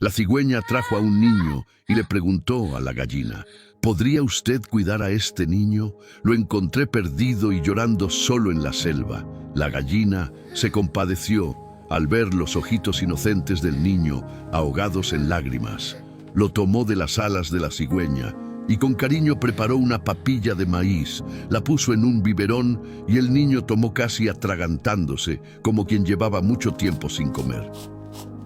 La cigüeña trajo a un niño y le preguntó a la gallina: ¿podría usted cuidar a este niño? Lo encontré perdido y llorando solo en la selva. La gallina se compadeció al ver los ojitos inocentes del niño ahogados en lágrimas. Lo tomó de las alas de la cigüeña y con cariño preparó una papilla de maíz, la puso en un biberón y el niño tomó casi atragantándose, como quien llevaba mucho tiempo sin comer.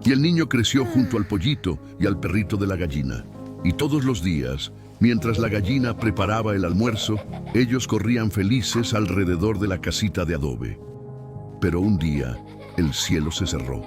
Y el niño creció junto al pollito y al perrito de la gallina. Y todos los días, mientras la gallina preparaba el almuerzo, ellos corrían felices alrededor de la casita de adobe. Pero un día, el cielo se cerró.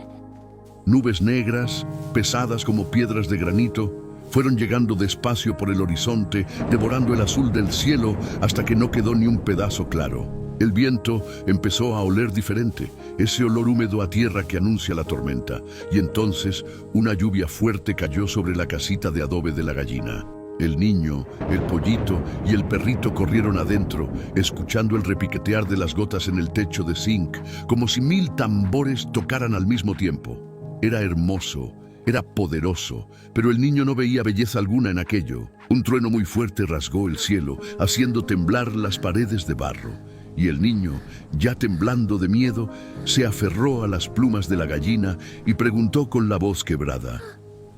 Nubes negras, pesadas como piedras de granito, fueron llegando despacio por el horizonte, devorando el azul del cielo hasta que no quedó ni un pedazo claro. El viento empezó a oler diferente, ese olor húmedo a tierra que anuncia la tormenta, y entonces una lluvia fuerte cayó sobre la casita de adobe de la gallina. El niño, el pollito y el perrito corrieron adentro, escuchando el repiquetear de las gotas en el techo de zinc, como si 1000 tambores tocaran al mismo tiempo. Era hermoso. Era poderoso, pero el niño no veía belleza alguna en aquello. Un trueno muy fuerte rasgó el cielo, haciendo temblar las paredes de barro. Y el niño, ya temblando de miedo, se aferró a las plumas de la gallina y preguntó con la voz quebrada: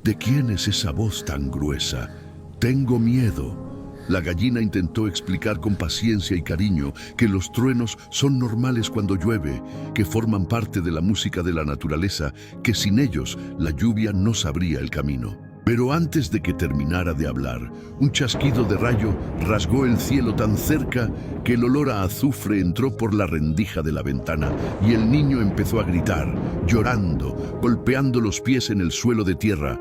¿de quién es esa voz tan gruesa? Tengo miedo. La gallina intentó explicar con paciencia y cariño que los truenos son normales cuando llueve, que forman parte de la música de la naturaleza, que sin ellos la lluvia no sabría el camino. Pero antes de que terminara de hablar, un chasquido de rayo rasgó el cielo tan cerca que el olor a azufre entró por la rendija de la ventana y el niño empezó a gritar, llorando, golpeando los pies en el suelo de tierra.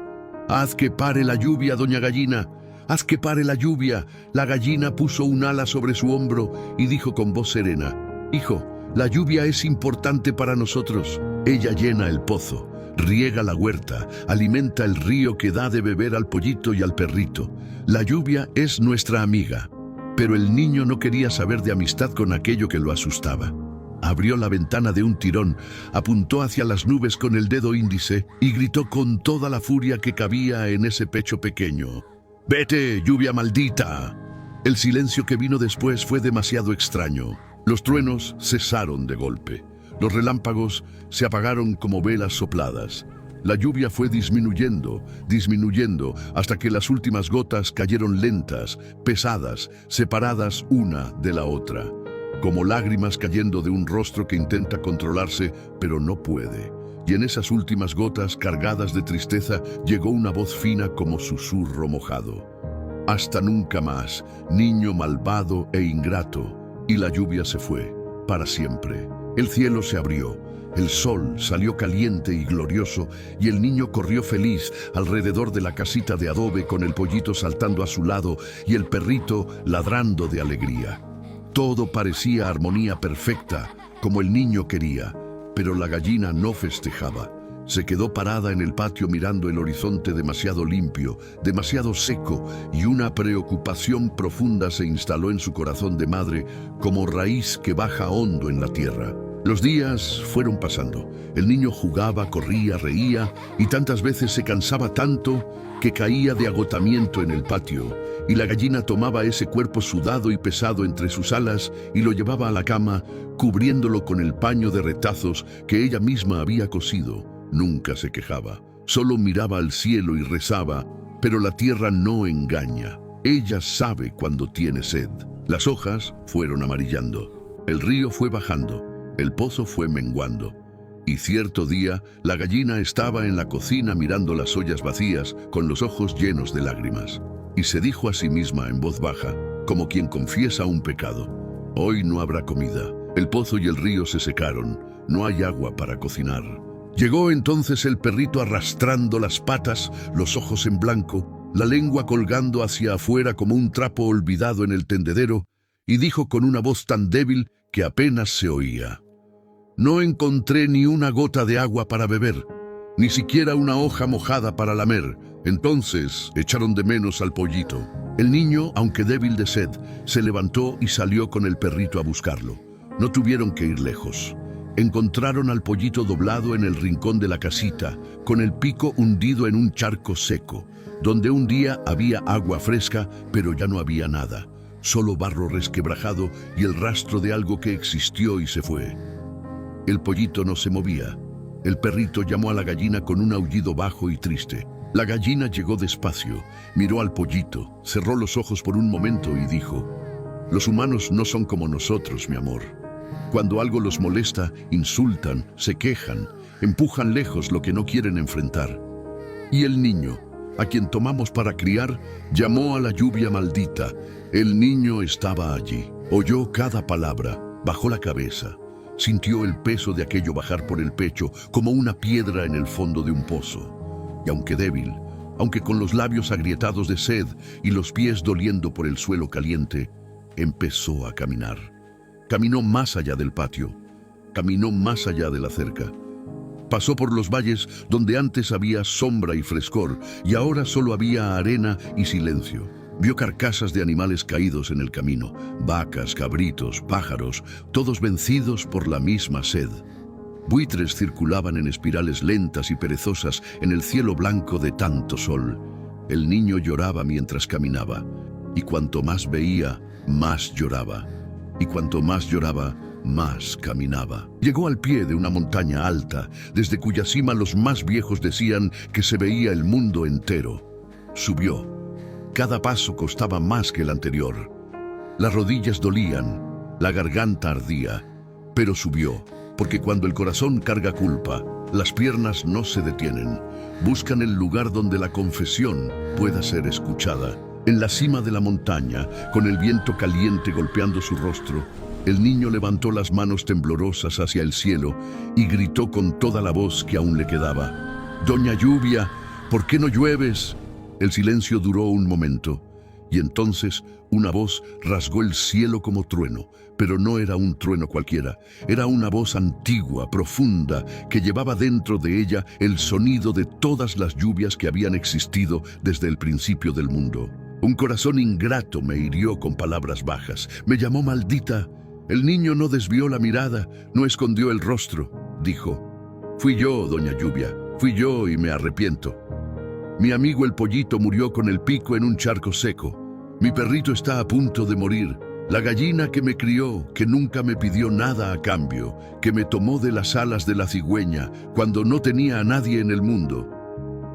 «¡Haz que pare la lluvia, doña gallina! ¡Haz que pare la lluvia!». La gallina puso un ala sobre su hombro y dijo con voz serena: «Hijo, la lluvia es importante para nosotros. Ella llena el pozo, riega la huerta, alimenta el río que da de beber al pollito y al perrito. La lluvia es nuestra amiga». Pero el niño no quería saber de amistad con aquello que lo asustaba. Abrió la ventana de un tirón, apuntó hacia las nubes con el dedo índice y gritó con toda la furia que cabía en ese pecho pequeño: «¡Vete, lluvia maldita!». El silencio que vino después fue demasiado extraño. Los truenos cesaron de golpe. Los relámpagos se apagaron como velas sopladas. La lluvia fue disminuyendo, hasta que las últimas gotas cayeron lentas, pesadas, separadas una de la otra, como lágrimas cayendo de un rostro que intenta controlarse, pero no puede. Y en esas últimas gotas cargadas de tristeza llegó una voz fina como susurro mojado: «Hasta nunca más, niño malvado e ingrato». Y la lluvia se fue, para siempre. El cielo se abrió, el sol salió caliente y glorioso, y el niño corrió feliz alrededor de la casita de adobe con el pollito saltando a su lado y el perrito ladrando de alegría. Todo parecía armonía perfecta, como el niño quería. Pero la gallina no festejaba. Se quedó parada en el patio mirando el horizonte demasiado limpio, demasiado seco, y una preocupación profunda se instaló en su corazón de madre, como raíz que baja hondo en la tierra. Los días fueron pasando. El niño jugaba, corría, reía, y tantas veces se cansaba tanto que caía de agotamiento en el patio, y la gallina tomaba ese cuerpo sudado y pesado entre sus alas y lo llevaba a la cama, cubriéndolo con el paño de retazos que ella misma había cosido. Nunca se quejaba, solo miraba al cielo y rezaba, pero la tierra no engaña. Ella sabe cuando tiene sed. Las hojas fueron amarillando, el río fue bajando, el pozo fue menguando. Y cierto día, la gallina estaba en la cocina mirando las ollas vacías, con los ojos llenos de lágrimas. Y se dijo a sí misma en voz baja, como quien confiesa un pecado: «Hoy no habrá comida. El pozo y el río se secaron. No hay agua para cocinar». Llegó entonces el perrito arrastrando las patas, los ojos en blanco, la lengua colgando hacia afuera como un trapo olvidado en el tendedero, y dijo con una voz tan débil que apenas se oía: «No encontré ni una gota de agua para beber, ni siquiera una hoja mojada para lamer». Entonces echaron de menos al pollito. El niño, aunque débil de sed, se levantó y salió con el perrito a buscarlo. No tuvieron que ir lejos. Encontraron al pollito doblado en el rincón de la casita, con el pico hundido en un charco seco, donde un día había agua fresca, pero ya no había nada, solo barro resquebrajado y el rastro de algo que existió y se fue. El pollito no se movía. El perrito llamó a la gallina con un aullido bajo y triste. La gallina llegó despacio, miró al pollito, cerró los ojos por un momento y dijo: «Los humanos no son como nosotros, mi amor. Cuando algo los molesta, insultan, se quejan, empujan lejos lo que no quieren enfrentar». Y el niño, a quien tomamos para criar, llamó a la lluvia maldita. El niño estaba allí, oyó cada palabra, bajó la cabeza, sintió el peso de aquello bajar por el pecho como una piedra en el fondo de un pozo. Y aunque débil, aunque con los labios agrietados de sed y los pies doliendo por el suelo caliente, empezó a caminar. Caminó más allá del patio, caminó más allá de la cerca. Pasó por los valles donde antes había sombra y frescor y ahora solo había arena y silencio. Vio carcasas de animales caídos en el camino, vacas, cabritos, pájaros, todos vencidos por la misma sed. Buitres circulaban en espirales lentas y perezosas en el cielo blanco de tanto sol. El niño lloraba mientras caminaba, y cuanto más veía, más lloraba. Y cuanto más lloraba, más caminaba. Llegó al pie de una montaña alta, desde cuya cima los más viejos decían que se veía el mundo entero. Subió. Cada paso costaba más que el anterior. Las rodillas dolían, la garganta ardía, pero subió, porque cuando el corazón carga culpa, las piernas no se detienen. Buscan el lugar donde la confesión pueda ser escuchada. En la cima de la montaña, con el viento caliente golpeando su rostro, el niño levantó las manos temblorosas hacia el cielo y gritó con toda la voz que aún le quedaba: «Doña Lluvia, ¿por qué no llueves?». El silencio duró un momento, y entonces una voz rasgó el cielo como trueno, pero no era un trueno cualquiera, era una voz antigua, profunda, que llevaba dentro de ella el sonido de todas las lluvias que habían existido desde el principio del mundo. Un corazón ingrato me hirió con palabras bajas, me llamó maldita. El niño no desvió la mirada, no escondió el rostro, dijo: «Fui yo, doña Lluvia, fui yo y me arrepiento. Mi amigo el pollito murió con el pico en un charco seco. Mi perrito está a punto de morir. La gallina que me crió, que nunca me pidió nada a cambio, que me tomó de las alas de la cigüeña cuando no tenía a nadie en el mundo.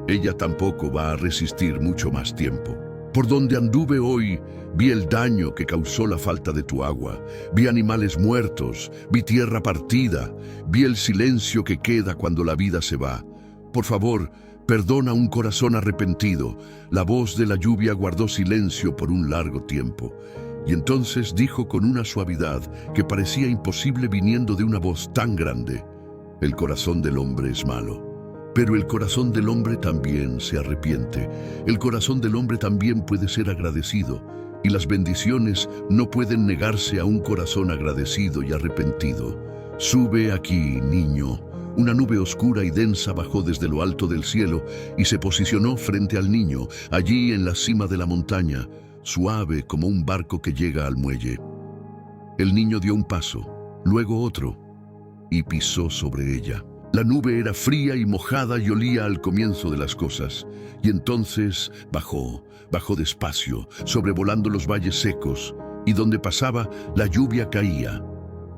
Ella tampoco va a resistir mucho más tiempo. Por donde anduve hoy, vi el daño que causó la falta de tu agua, vi animales muertos, vi tierra partida, vi el silencio que queda cuando la vida se va. Por favor, perdona un corazón arrepentido». La voz de la lluvia guardó silencio por un largo tiempo, y entonces dijo con una suavidad que parecía imposible viniendo de una voz tan grande: «El corazón del hombre es malo, pero el corazón del hombre también se arrepiente. El corazón del hombre también puede ser agradecido, y las bendiciones no pueden negarse a un corazón agradecido y arrepentido. Sube aquí, niño». Una nube oscura y densa bajó desde lo alto del cielo y se posicionó frente al niño, allí en la cima de la montaña, suave como un barco que llega al muelle. El niño dio un paso, luego otro, y pisó sobre ella. La nube era fría y mojada y olía al comienzo de las cosas, y entonces bajó despacio, sobrevolando los valles secos, y donde pasaba la lluvia caía.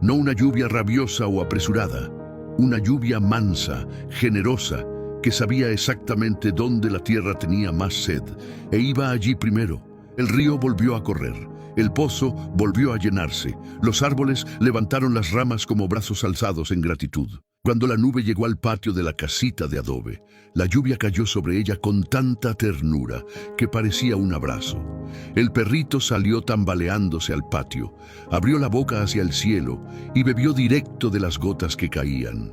No una lluvia rabiosa o apresurada, una lluvia mansa, generosa, que sabía exactamente dónde la tierra tenía más sed, e iba allí primero. El río volvió a correr, el pozo volvió a llenarse, los árboles levantaron las ramas como brazos alzados en gratitud. Cuando la nube llegó al patio de la casita de adobe, la lluvia cayó sobre ella con tanta ternura que parecía un abrazo. El perrito salió tambaleándose al patio, abrió la boca hacia el cielo y bebió directo de las gotas que caían.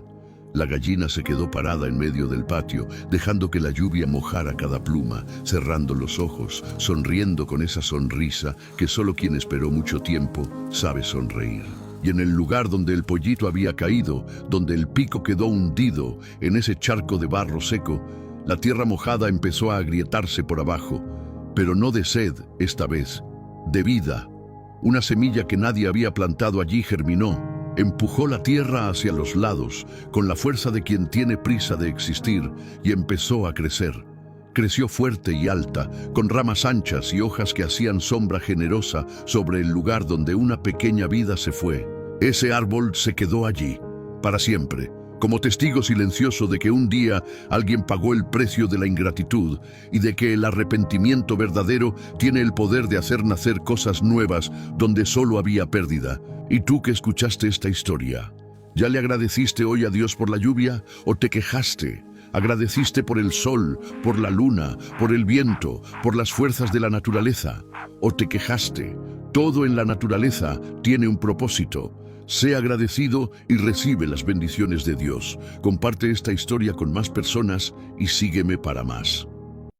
La gallina se quedó parada en medio del patio, dejando que la lluvia mojara cada pluma, cerrando los ojos, sonriendo con esa sonrisa que solo quien esperó mucho tiempo sabe sonreír. Y en el lugar donde el pollito había caído, donde el pico quedó hundido en ese charco de barro seco, la tierra mojada empezó a agrietarse por abajo, pero no de sed esta vez, de vida. Una semilla que nadie había plantado allí germinó, Empujó la tierra hacia los lados, con la fuerza de quien tiene prisa de existir, y empezó a crecer. Creció fuerte y alta, con ramas anchas y hojas que hacían sombra generosa sobre el lugar donde una pequeña vida se fue. Ese árbol se quedó allí, para siempre, como testigo silencioso de que un día alguien pagó el precio de la ingratitud y de que el arrepentimiento verdadero tiene el poder de hacer nacer cosas nuevas donde solo había pérdida. ¿Y tú que escuchaste esta historia? ¿Ya le agradeciste hoy a Dios por la lluvia o te quejaste? ¿Agradeciste por el sol, por la luna, por el viento, por las fuerzas de la naturaleza? ¿O te quejaste? Todo en la naturaleza tiene un propósito. Sé agradecido y recibe las bendiciones de Dios. Comparte esta historia con más personas y sígueme para más.